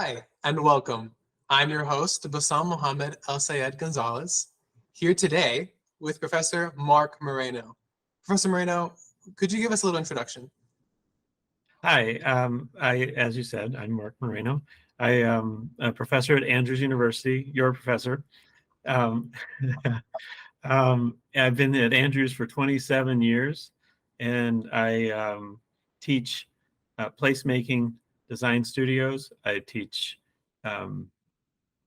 Hi, and welcome. I'm your host, Bassam Mohammed El Sayed Gonzalez, here today with Professor Mark Moreno. Professor Moreno, could you give us a little introduction? Hi, as you said, I'm Mark Moreno. I am a professor at Andrews University, your professor. Um, I've been at Andrews for 27 years, and I teach placemaking design studios. I teach um,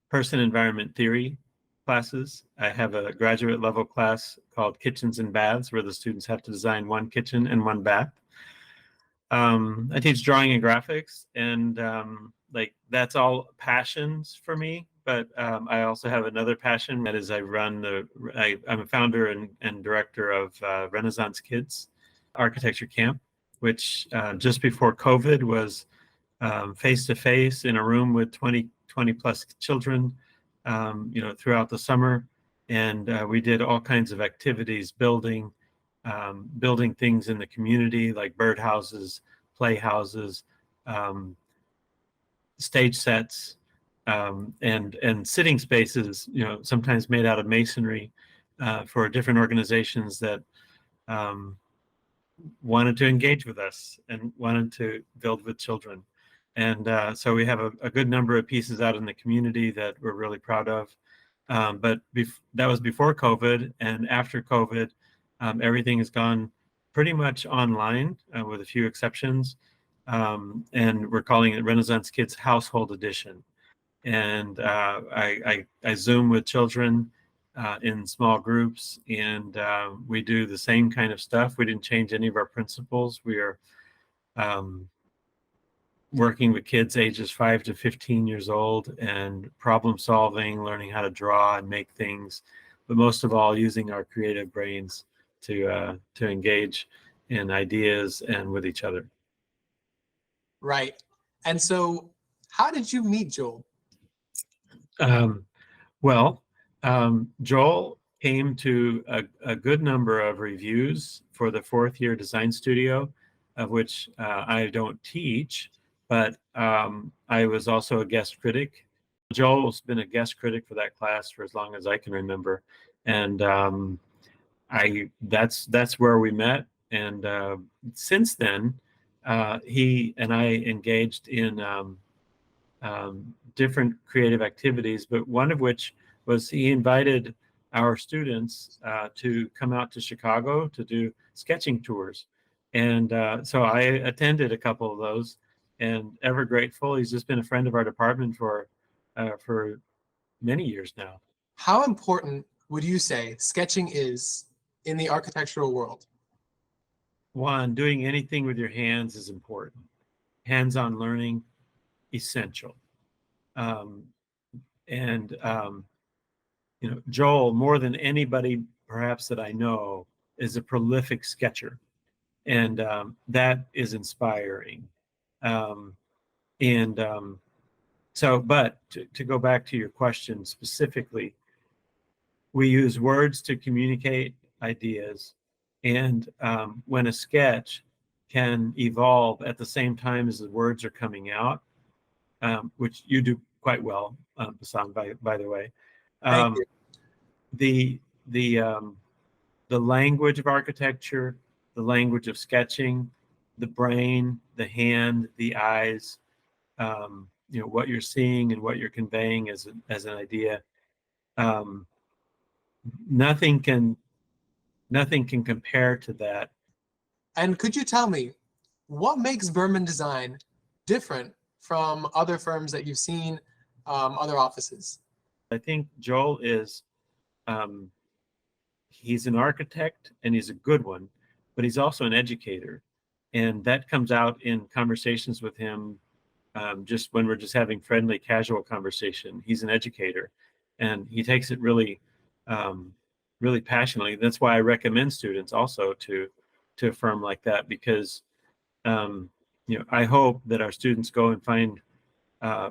person environment theory classes. I have a graduate level class called Kitchens and Baths, where the students have to design one kitchen and one bath. I teach drawing and graphics, and that's all passions for me. But I also have another passion that is I'm a founder and director of Renaissance Kids Architecture Camp, which just before COVID was face to face in a room with 20 plus children, throughout the summer, and we did all kinds of activities, building things in the community like birdhouses, playhouses, stage sets, and sitting spaces, sometimes made out of masonry, for different organizations that wanted to engage with us and wanted to build with children. And so we have a good number of pieces out in the community that we're really proud of. But that was before COVID, and after COVID, everything has gone pretty much online, with a few exceptions. And we're calling it Renaissance Kids Household Edition. And I Zoom with children in small groups, and we do the same kind of stuff. We didn't change any of our principles. We are working with kids ages 5 to 15 years old and problem solving, learning how to draw and make things, but most of all using our creative brains to engage in ideas and with each other. Right. And so, how did you meet Joel? Joel came to a good number of reviews for the fourth year design studio, of which I don't teach, but I was also a guest critic. Joel's been a guest critic for that class for as long as I can remember, and that's where we met. And since then, he and I engaged in different creative activities, but one of which was he invited our students to come out to Chicago to do sketching tours. And so I attended a couple of those, and ever grateful. He's just been a friend of our department for many years now. How important would you say sketching is in the architectural world? One, doing anything with your hands is important. Hands-on learning, essential. Joel, more than anybody perhaps that I know, is a prolific sketcher, and that is inspiring. But to go back to your question specifically, we use words to communicate ideas, and when a sketch can evolve at the same time as the words are coming out, which you do quite well, Bassam, by the way. Thank you. The language of architecture, the language of sketching, the brain, the hand, the eyes, what you're seeing and what you're conveying as an idea. Nothing can compare to that. And could you tell me what makes Berman Design different from other firms that you've seen, other offices? I think Joel is, he's an architect and he's a good one, but he's also an educator. And that comes out in conversations with him, just when we're just having friendly, casual conversation. He's an educator, and he takes it really, really passionately. That's why I recommend students also to a firm like that, because I hope that our students go and find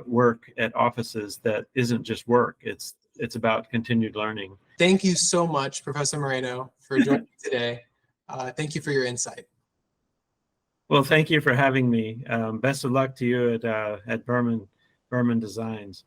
work at offices that isn't just work. It's about continued learning. Thank you so much, Professor Moreno, for joining me today. Thank you for your insight. Well, thank you for having me. Best of luck to you at Berman, Berman Designs.